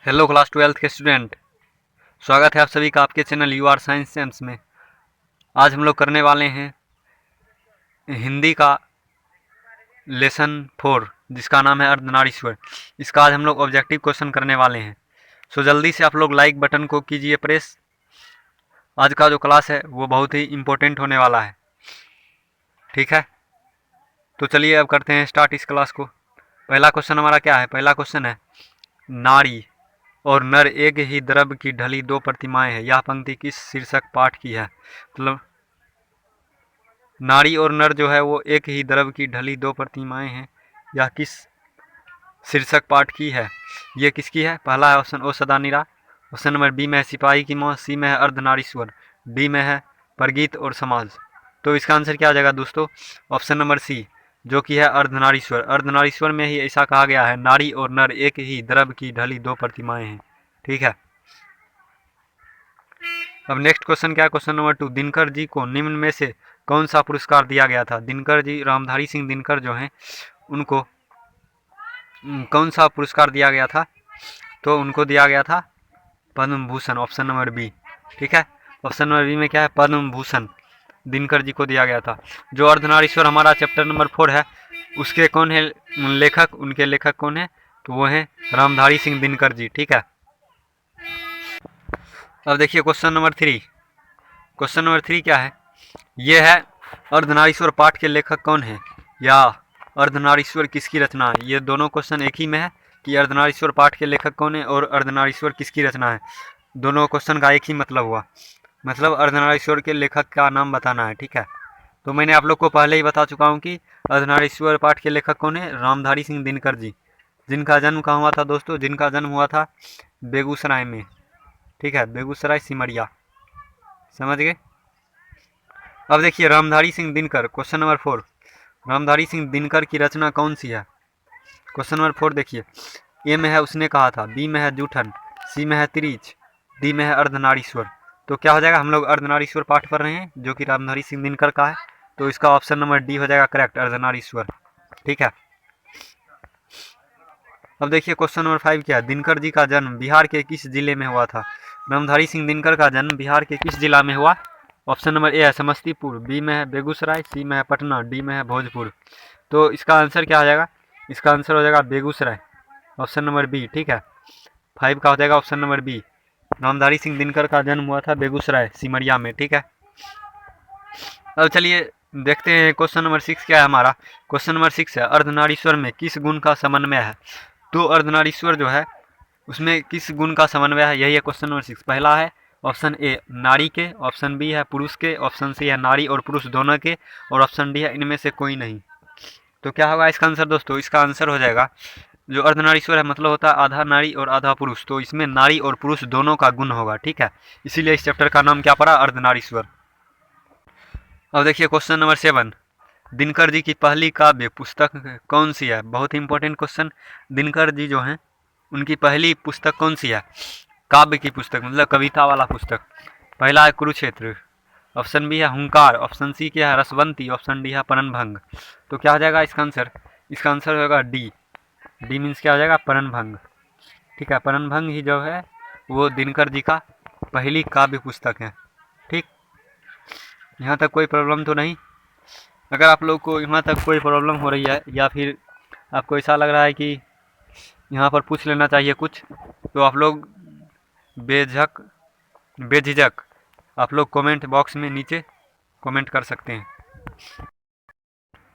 Hello class 12th के student, स्वागत है आप सभी का आपके चैनल यू आर साइंस सेम्स में। आज हम लोग करने वाले हैं हिंदी का लेसन 4 जिसका नाम है अर्धनारीश्वर। इसका आज हम लोग ऑब्जेक्टिव क्वेश्चन करने वाले हैं। सो जल्दी से आप लोग लाइक बटन को कीजिए प्रेस। आज का जो क्लास है वो बहुत ही इम्पोर्टेंट होने वाला है, ठीक है। तो चलिए अब करते हैं स्टार्ट इस क्लास को। पहला क्वेश्चन हमारा क्या है? पहला क्वेश्चन है, नारी और नर एक ही द्रव्य की ढली दो प्रतिमाएं हैं, यह पंक्ति किस शीर्षक पाठ की है? मतलब नारी और नर जो है वो एक ही द्रव्य की ढली दो प्रतिमाएं हैं, यह किस शीर्षक पाठ की है? ये किसकी है? पहला है ऑप्शन ओ सदानीरा, ऑप्शन नंबर बी में है सिपाही की मौत, सी में है अर्धनारीश्वर, डी में है परगीत और समाज। तो इसका आंसर क्या आ जाएगा दोस्तों? ऑप्शन नंबर सी, जो कि है अर्धनारीश्वर। अर्धनारीश्वर में ही ऐसा कहा गया है, नारी और नर एक ही द्रव्य की ढली दो प्रतिमाएं हैं, ठीक है। अब नेक्स्ट क्वेश्चन क्या है? क्वेश्चन नंबर 2, दिनकर जी को निम्न में से कौन सा पुरस्कार दिया गया था? दिनकर जी, रामधारी सिंह दिनकर जो हैं उनको कौन सा पुरस्कार दिया गया था? तो उनको दिया गया था Padma Bhushan, option number B, ठीक है। ऑप्शन नंबर बी में क्या है? पद्म भूषण दिनकर जी को दिया गया था। जो अर्धनारीश्वर हमारा चैप्टर नंबर 4 है उसके कौन है लेखक? उनके लेखक कौन है? तो वो है रामधारी सिंह दिनकर जी, ठीक है। अब देखिए क्वेश्चन नंबर 3। क्वेश्चन नंबर 3 क्या है? ये है अर्धनारीश्वर पाठ के लेखक कौन है, या अर्धनारीश्वर किसकी रचना है? ये दोनों क्वेश्चन एक ही में है कि अर्धनारीश्वर पाठ के लेखक कौन है और अर्धनारीश्वर किसकी रचना है। दोनों क्वेश्चन का एक ही मतलब हुआ, मतलब अर्धनारीश्वर के लेखक का नाम बताना है, ठीक है। तो मैंने आप लोग को पहले ही बता चुका हूँ कि अर्धनारीश्वर पाठ के लेखक कौन है? रामधारी सिंह दिनकर जी, जिनका जन्म कहाँ हुआ था दोस्तों? जिनका जन्म हुआ था बेगूसराय में, ठीक है, बेगूसराय सिमरिया, समझ गए। अब देखिए रामधारी सिंह दिनकर, क्वेश्चन नंबर 4, रामधारी सिंह दिनकर की रचना कौन सी है? क्वेश्चन नंबर 4 देखिए, ए में है उसने कहा था, बी में है जूठन, सी में है तिरीच, डी में है अर्धनारीश्वर। तो क्या हो जाएगा? हम लोग अर्धनारीश्वर पाठ पढ़ रहे हैं जो कि रामधारी सिंह दिनकर का है, तो इसका ऑप्शन नंबर डी हो जाएगा करेक्ट, अर्धनारीश्वर, ठीक है। अब देखिए क्वेश्चन नंबर 5 क्या है? दिनकर जी का जन्म बिहार के किस जिले में हुआ था? रामधारी सिंह दिनकर का जन्म बिहार के किस जिला में हुआ? ऑप्शन नंबर ए है समस्तीपुर, बी में है बेगूसराय, सी में है पटना, डी में है भोजपुर। तो इसका आंसर क्या हो जाएगा? इसका आंसर हो जाएगा बेगूसराय, ऑप्शन नंबर बी, ठीक है। 5 का हो जाएगा option number B, Ramdhari Singh Dinkar का जन्म हुआ था बेगूसराय सिमरिया में, ठीक है। अब चलिए देखते हैं क्वेश्चन नंबर 6 क्या है हमारा। क्वेश्चन नंबर 6 है, अर्धनारीश्वर में किस गुण का समन्वय है? तो अर्धनारीश्वर जो है उसमें किस गुण का समन्वय है? यही है क्वेश्चन नंबर 6। पहला है ऑप्शन ए नारी के, ऑप्शन बी है पुरुष के, ऑप्शन सी है नारी और पुरुष दोनों के, और ऑप्शन डी है इनमें से कोई नहीं। तो क्या होगा इसका आंसर दोस्तों? इसका आंसर हो जाएगा, जो अर्धनारीश्वर है मतलब होता है आधा नारी और आधा पुरुष, तो इसमें नारी और पुरुष दोनों का गुण होगा, ठीक है। इसीलिए इस चैप्टर का नाम क्या पड़ा? अर्धनारीश्वर। अब देखिए क्वेश्चन नंबर 7, दिनकर जी की पहली काव्य पुस्तक कौन सी है? बहुत ही इंपॉर्टेंट क्वेश्चन। दिनकर जी जो हैं उनकी पहली पुस्तक कौन सी है? काव्य की पुस्तक मतलब कविता वाला पुस्तक। पहला है कुरुक्षेत्र, ऑप्शन बी है हुंकार, ऑप्शन सी क्या है रसवंती, ऑप्शन डी है परनभंग। तो क्या हो जाएगा इसका आंसर? इसका आंसर होगा डी, डी मीन्स क्या हो जाएगा? परनभंग, ठीक है। परनभंग ही जो है वो दिनकर जी का पहली काव्य पुस्तक है, ठीक। यहाँ तक कोई प्रॉब्लम तो नहीं? अगर आप लोग को यहाँ तक कोई प्रॉब्लम हो रही है या फिर आपको ऐसा लग रहा है कि यहाँ पर पूछ लेना चाहिए कुछ, तो आप लोग बेझिझक आप लोग कमेंट बॉक्स में नीचे कमेंट कर सकते हैं।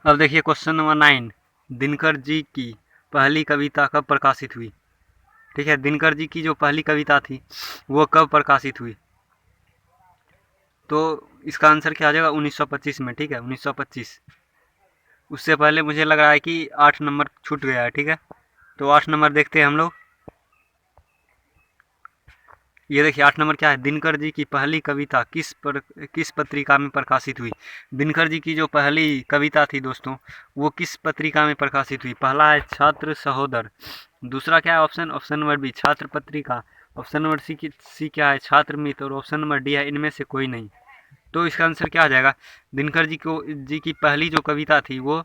अब देखिए क्वेश्चन नंबर 9, दिनकर जी की पहली कविता कब प्रकाशित हुई? ठीक है, दिनकर जी की जो पहली कविता थी वो कब प्रकाशित हुई? तो इसका आंसर क्या आ जाएगा? 1925 में, ठीक है, 1925। उससे पहले मुझे लग रहा है कि 8 नंबर छूट गया है, ठीक है। तो 8 नंबर देखते हैं हम लोग। ये देखिए 8 नंबर क्या है? दिनकर जी की पहली कविता किस पत्रिका में प्रकाशित हुई? दिनकर जी की जो पहली कविता थी दोस्तों वो किस पत्रिका में प्रकाशित हुई? पहला है छात्र सहोदर, दूसरा क्या है ऑप्शन नंबर बी छात्र पत्रिका, ऑप्शन नंबर सी क्या है छात्र मित्र, और ऑप्शन नंबर डी है इनमें से कोई नहीं। तो इसका आंसर क्या आ जाएगा? दिनकर जी की पहली जो कविता थी वो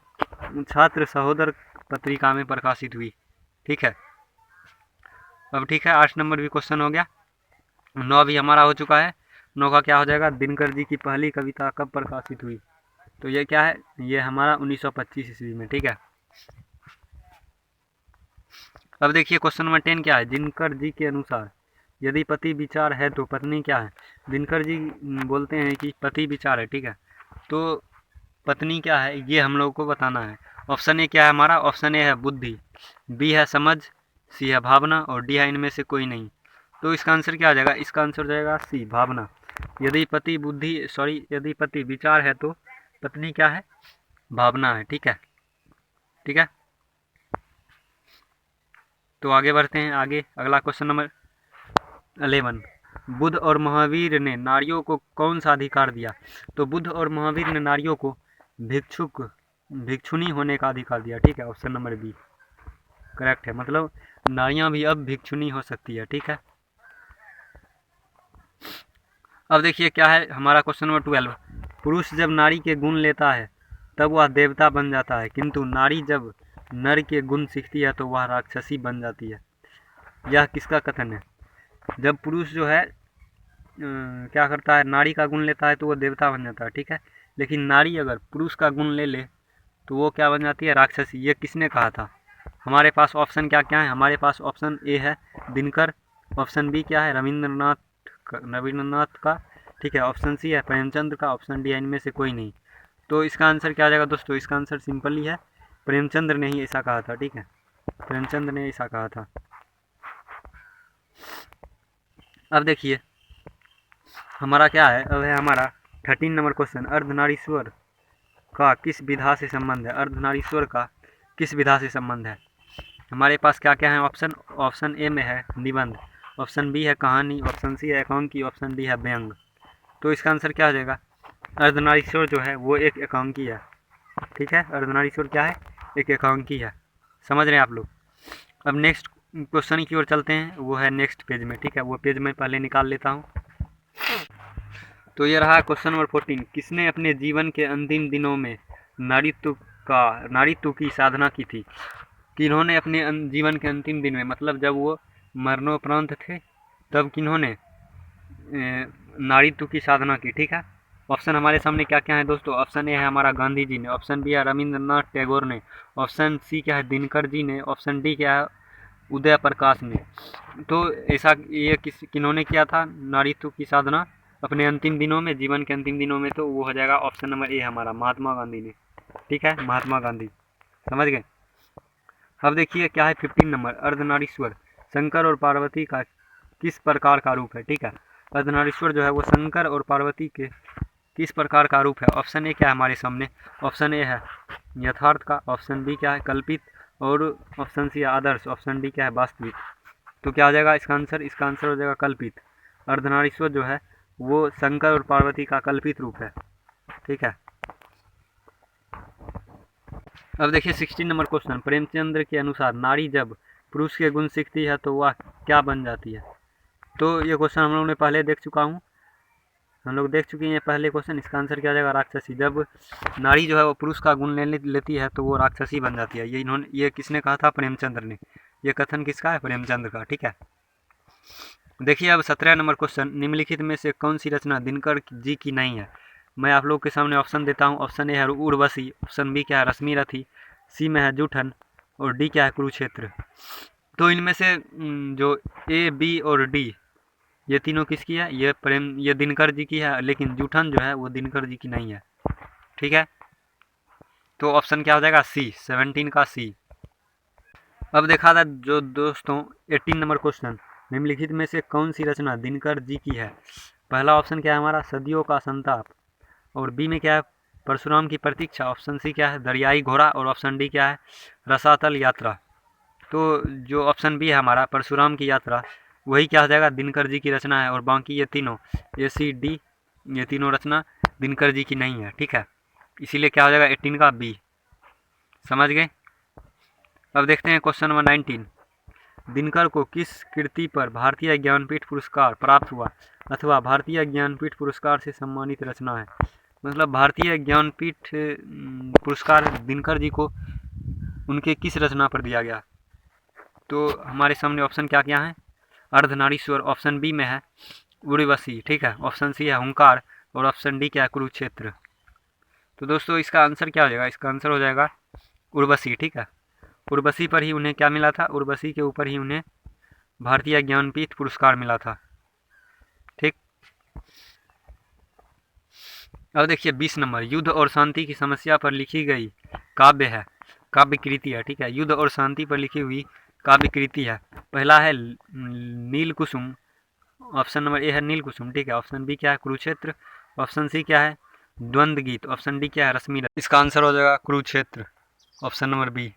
छात्र सहोदर पत्रिका में प्रकाशित हुई, ठीक है। अब ठीक है, 8 नंबर भी क्वेश्चन हो गया। 9 भी हमारा हो चुका है। 9 का क्या हो जाएगा, दिनकर जी की पहली कविता कब प्रकाशित हुई? तो ये क्या है, ये हमारा 1925 ईस्वी में। ठीक है, अब देखिए क्वेश्चन नंबर 10 क्या है, दिनकर जी के अनुसार यदि पति विचार है तो पत्नी क्या है? दिनकर जी बोलते हैं कि पति विचार है। ठीक है, तो पत्नी क्या है ये हम लोग को बताना है। ऑप्शन ए क्या है हमारा, ऑप्शन ए है बुद्धि, बी है समझ, सी है भावना और डी है इनमें से कोई नहीं। तो इसका आंसर क्या आ जाएगा, इसका आंसर हो जाएगा सी, भावना। यदि पति विचार है तो पत्नी क्या है, भावना है। ठीक है, ठीक है, तो आगे बढ़ते हैं। आगे अगला क्वेश्चन नंबर 11, बुद्ध और महावीर ने नारियों को कौन सा अधिकार दिया? तो बुद्ध और महावीर ने नारियों को भिक्षुनी होने का अधिकार दिया। ठीक है, ऑप्शन नंबर बी करेक्ट है, मतलब नारियां भी अब भिक्षुनी हो सकती है। ठीक है, अब देखिए क्या है हमारा क्वेश्चन नंबर 12, पुरुष जब नारी के गुण लेता है तब वह देवता बन जाता है, किंतु नारी जब नर के गुण सीखती है तो वह राक्षसी बन जाती है। यह किसका कथन है? जब पुरुष जो है क्या करता है, नारी का गुण लेता है तो वो देवता बन जाता है। ठीक है, लेकिन नारी अगर पुरुष का गुण ले ले तो वो क्या बन जाती है, राक्षसी। ये किसने कहा था? हमारे पास ऑप्शन क्या क्या है, हमारे पास ऑप्शन ए है दिनकर, ऑप्शन बी क्या है, रविंद्रनाथ का, ठीक है, ऑप्शन सी है प्रेमचंद्र का, ऑप्शन डी है इनमें से कोई नहीं। तो इसका आंसर क्या आ जाएगा दोस्तों, इसका आंसर सिंपल ही है, प्रेमचंद्र ने ही ऐसा कहा था। ठीक है, प्रेमचंद्र ने ऐसा कहा था। अब देखिए हमारा क्या है, अब है हमारा 13 नंबर क्वेश्चन, अर्धनारीश्वर का किस विधा से संबंध है? अर्धनारीश्वर का किस विधा से संबंध है? हमारे पास क्या क्या है ऑप्शन, ऑप्शन ए में है निबंध, ऑप्शन बी है कहानी, ऑप्शन सी है एकांकी, ऑप्शन डी है व्यंग। तो इसका आंसर क्या हो जाएगा, अर्धनारीश्वर जो है वो एक एकांकी है। ठीक है, अर्धनारीश्वर क्या है, एक एकांकी है। समझ रहे हैं आप लोग? अब नेक्स्ट क्वेश्चन की ओर चलते हैं, वो है नेक्स्ट पेज में। ठीक है, वो पेज मैं पहले निकाल लेता हूँ। तो ये रहा क्वेश्चन नंबर 14, किसने अपने जीवन के अंतिम दिनों में नारीत्व की साधना की थी? किन्होंने अपने जीवन के अंतिम दिन में, मतलब जब वो मरणोपरांत थे तब किन्होंने नारीत्व की साधना की? ठीक है, ऑप्शन हमारे सामने क्या क्या है दोस्तों, ऑप्शन ए है हमारा गांधी जी ने, ऑप्शन बी है रविंद्रनाथ टैगोर ने, ऑप्शन सी क्या है दिनकर जी ने, ऑप्शन डी क्या है उदय प्रकाश ने। तो ऐसा ये किन्होंने किया था नारीत्व की साधना अपने अंतिम दिनों में, जीवन के अंतिम दिनों में? तो वो हो जाएगा ऑप्शन नंबर ए हमारा महात्मा गांधी ने। ठीक है, महात्मा गांधी। समझ गए? अब देखिए क्या है 15 नंबर, अर्धनारीश्वर शंकर और पार्वती का किस प्रकार का रूप है? ठीक है, अर्धनारीश्वर जो है वो शंकर और पार्वती के किस प्रकार का रूप है? ऑप्शन ए क्या है हमारे सामने, ऑप्शन ए है यथार्थ का, ऑप्शन बी क्या है कल्पित, और ऑप्शन सी आदर्श, ऑप्शन डी क्या है वास्तविक। तो क्या हो जाएगा इसका आंसर, इसका आंसर हो जाएगा कल्पित। अर्धनारीश्वर जो है वो शंकर और पार्वती का कल्पित रूप है। ठीक है, अब देखिए 16 नंबर क्वेश्चन, प्रेमचंद्र के अनुसार नारी जब पुरुष के गुण सीखती है तो वह क्या बन जाती है? तो ये क्वेश्चन हम लोग ने पहले देख चुका हूँ, हम लोग देख चुके हैं पहले क्वेश्चन। इसका आंसर क्या आ जाएगा, राक्षसी। जब नारी जो है वो पुरुष का गुण लेती है तो वो राक्षसी बन जाती है। ये किसने कहा था, प्रेमचंद्र ने। ये कथन किसका है, प्रेमचंद्र का। ठीक है, देखिए अब 17 नंबर क्वेश्चन, निम्नलिखित में से कौन सी रचना दिनकर जी की नहीं है? मैं आप लोग के सामने ऑप्शन देता हूँ। ऑप्शन ए है उर्वशी, ऑप्शन बी क्या है रश्मि रथी, सी में है जूठन, और डी क्या है कुरुक्षेत्र। तो इनमें से जो ए बी और डी ये तीनों किसकी है, ये दिनकर जी की है, लेकिन जूठन जो है वो दिनकर जी की नहीं है। ठीक है, तो ऑप्शन क्या हो जाएगा, सी, 17 का सी। अब देखा था जो दोस्तों 18 नंबर क्वेश्चन, निम्नलिखित में से कौन सी रचना दिनकर जी की है? पहला ऑप्शन क्या है हमारा, सदियों का संताप, और बी में क्या है परशुराम की प्रतीक्षा, ऑप्शन सी क्या है दरियाई घोड़ा, और ऑप्शन डी क्या है रसातल यात्रा। तो जो ऑप्शन बी है हमारा परशुराम की यात्रा, वही क्या हो जाएगा दिनकर जी की रचना है, और बाकी ये तीनों ए सी डी ये तीनों रचना दिनकर जी की नहीं है। ठीक है, इसीलिए क्या हो जाएगा 18 का बी। समझ गए? अब देखते हैं क्वेश्चन नंबर 19, दिनकर को किस कृति पर भारतीय ज्ञानपीठ पुरस्कार प्राप्त हुआ अथवा भारतीय ज्ञानपीठ पुरस्कार से सम्मानित रचना है? मतलब भारतीय ज्ञानपीठ पुरस्कार दिनकर जी को उनके किस रचना पर दिया गया? तो हमारे सामने ऑप्शन क्या क्या है, अर्धनारीश्वर, ऑप्शन बी में है उर्वशी, ठीक है, ऑप्शन सी है हुंकार, और ऑप्शन डी क्या है कुरुक्षेत्र। तो दोस्तों इसका आंसर क्या हो जाएगा, इसका आंसर हो जाएगा उर्वशी, ठीक है। उर्वशी पर ही उन्हें क्या मिला था, उर्वशी के ऊपर ही उन्हें भारतीय ज्ञानपीठ पुरस्कार मिला था, ठीक। अब देखिए 20 नंबर, युद्ध और शांति की समस्या पर लिखी गई काव्य है, काव्य कृति है, ठीक है, युद्ध और शांति पर लिखी हुई काव्य कृति है। पहला है नील कुसुम, ऑप्शन नंबर ए है नील कुसुम, ठीक है, ऑप्शन बी क्या है कुरुक्षेत्र, ऑप्शन सी क्या है द्वंद्व गीत, ऑप्शन डी क्या है रश्मि। इसका आंसर हो जाएगा कुरुक्षेत्र, ऑप्शन नंबर बी,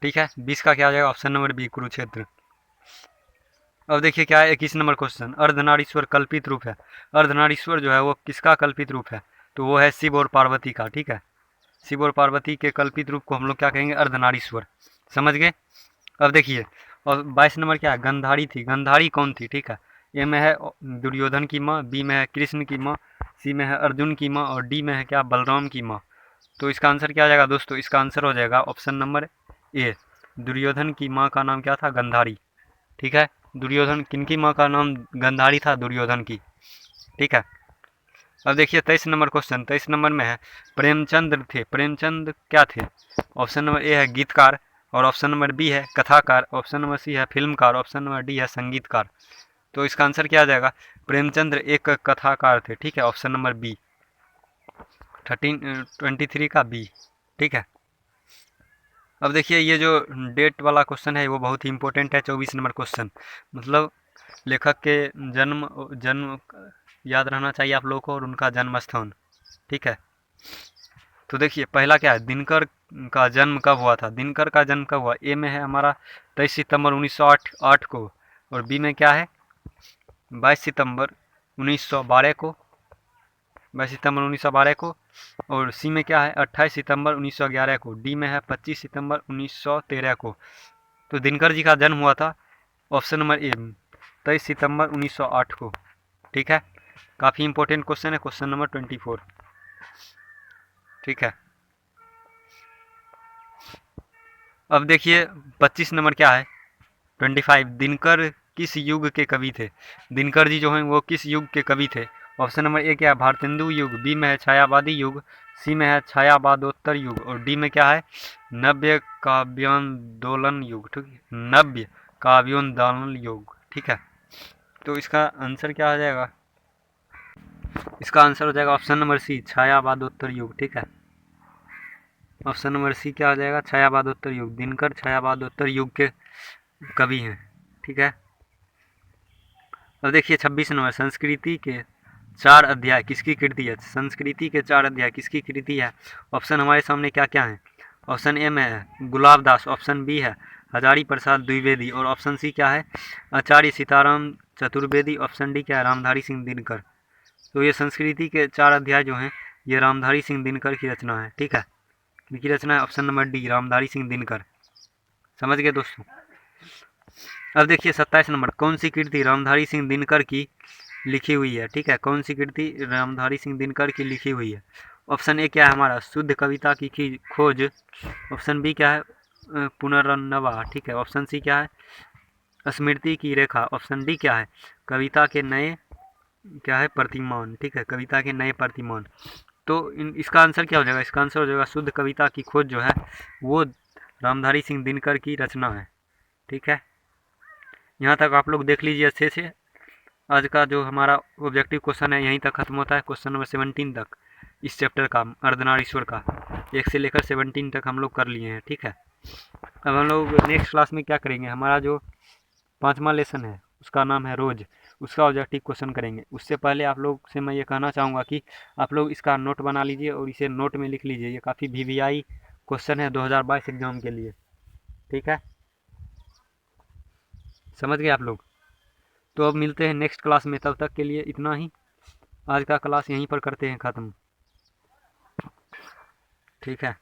ठीक है। 20 का क्या हो जाएगा, ऑप्शन नंबर बी कुरुक्षेत्र। अब देखिए क्या है 21 नंबर क्वेश्चन, अर्धनारीश्वर कल्पित रूप है। अर्धनारीश्वर जो है वो किसका कल्पित रूप है, तो वो है शिव और पार्वती का, ठीक है। शिव और पार्वती के कल्पित रूप को हम लोग क्या कहेंगे, अर्धनारीश्वर, समझ गए। अब देखिए और 22 नंबर क्या है, गंधारी थी, गंधारी कौन थी, ठीक है। ए में है दुर्योधन की माँ, बी में है कृष्ण की माँ, सी में है अर्जुन की माँ, और डी में है क्या बलराम की माँ। तो इसका आंसर क्या हो जाएगा दोस्तों, इसका आंसर हो जाएगा ऑप्शन नंबर ए, दुर्योधन की माँ का नाम क्या था, गंधारी, ठीक है। दुर्योधन किनकी माँ का नाम गंधारी था, दुर्योधन की, ठीक है। अब देखिए 23 नंबर क्वेश्चन, 23 नंबर में है प्रेमचंद थे, प्रेमचंद क्या थे, ऑप्शन नंबर ए है गीतकार, और ऑप्शन नंबर बी है कथाकार, ऑप्शन नंबर सी है फिल्मकार, ऑप्शन नंबर डी है संगीतकार। तो इसका आंसर क्या आ जाएगा, प्रेमचंद्र एक कथाकार थे, ठीक है, ऑप्शन नंबर बी 23 का बी, ठीक है। अब देखिए ये जो डेट वाला क्वेश्चन है वो बहुत ही इंपॉर्टेंट है, 24 नंबर क्वेश्चन, मतलब लेखक के जन्म याद रहना चाहिए आप लोगों को, और उनका जन्म स्थान, ठीक है। तो देखिए पहला क्या है, दिनकर का जन्म कब हुआ था, दिनकर का जन्म कब हुआ, ए में है हमारा 23 सितंबर 1908 को, और बी में क्या है 22 सितंबर 1912 को, 22 सितंबर 1912 को, और सी में क्या है 28 सितंबर 1911 को, डी में है 25 सितंबर 1913 को। तो दिनकर जी का जन्म हुआ था ऑप्शन नंबर ए 23 सितंबर 1908 को, ठीक है। काफ़ी इंपॉर्टेंट क्वेश्चन है, क्वेश्चन नंबर 24, ठीक है। अब देखिए 25 नंबर क्या है 25, दिनकर किस युग के कवि थे, दिनकर जी जो हैं वो किस युग के कवि थे। ऑप्शन नंबर ए क्या है भारतेंदु युग, बी में है छायावादी युग, सी में है छायावादोत्तर युग, और डी में क्या है नव्य काव्योन्दोलन युग, ठीक है, नव्य काव्योन्दोलन युग, ठीक है। तो इसका आंसर क्या हो जाएगा, इसका आंसर हो जाएगा ऑप्शन नंबर सी छायावादोत्तर युग, ठीक है। ऑप्शन नंबर सी क्या हो जाएगा छायावादोत्तर युग, दिनकर छायावादोत्तर युग के कवि हैं, ठीक है। अब देखिए 26 नंबर, संस्कृति के 4 अध्याय किसकी कृति है, संस्कृति के 4 अध्याय किसकी कृति है। ऑप्शन हमारे सामने क्या क्या है, ऑप्शन ए में है गुलाब दास, ऑप्शन बी है हजारी प्रसाद द्विवेदी, और ऑप्शन सी क्या है आचार्य सीताराम चतुर्वेदी, ऑप्शन डी क्या है रामधारी सिंह दिनकर। तो ये संस्कृति के 4 अध्याय जो हैं ये रामधारी सिंह दिनकर की रचना है, ठीक है। इनकी रचना है option number D Ramdhari Singh Dinkar, समझ गए दोस्तों। अब देखिए 27 नंबर, कौन सी कृति रामधारी सिंह दिनकर की लिखी हुई है, ठीक है, कौन सी कृति रामधारी सिंह दिनकर की लिखी हुई है। ऑप्शन ए क्या है हमारा शुद्ध कविता की खोज, ऑप्शन बी क्या है पुनर्नवा, ठीक है, ऑप्शन सी क्या है स्मृति की रेखा, ऑप्शन डी क्या है कविता के नए क्या है प्रतिमान, ठीक है, कविता के नए प्रतिमान। तो इसका आंसर क्या हो जाएगा, इसका आंसर हो जाएगा शुद्ध कविता की खोज जो है वो रामधारी सिंह दिनकर की रचना है, ठीक है। यहाँ तक आप लोग देख लीजिए अच्छे से। आज का जो हमारा ऑब्जेक्टिव क्वेश्चन है यहीं तक खत्म होता है, क्वेश्चन नंबर 17 तक इस चैप्टर का अर्धनारीश्वर का 1 से लेकर 17 तक हम लोग कर लिए हैं, ठीक है। अब हम लोग नेक्स्ट क्लास में क्या करेंगे, हमारा जो 5वां लेसन है उसका नाम है रोज, उसका ऑब्जेक्टिव क्वेश्चन करेंगे। उससे पहले आप लोग से मैं ये कहना चाहूँगा कि आप लोग इसका नोट बना लीजिए और इसे नोट में लिख लीजिए, ये काफ़ी VVI क्वेश्चन है 2022 एग्जाम के लिए, ठीक है, समझ गए आप लोग। तो अब मिलते हैं नेक्स्ट क्लास में, तब तक के लिए इतना ही, आज का क्लास यहीं पर करते हैं ख़त्म, ठीक है।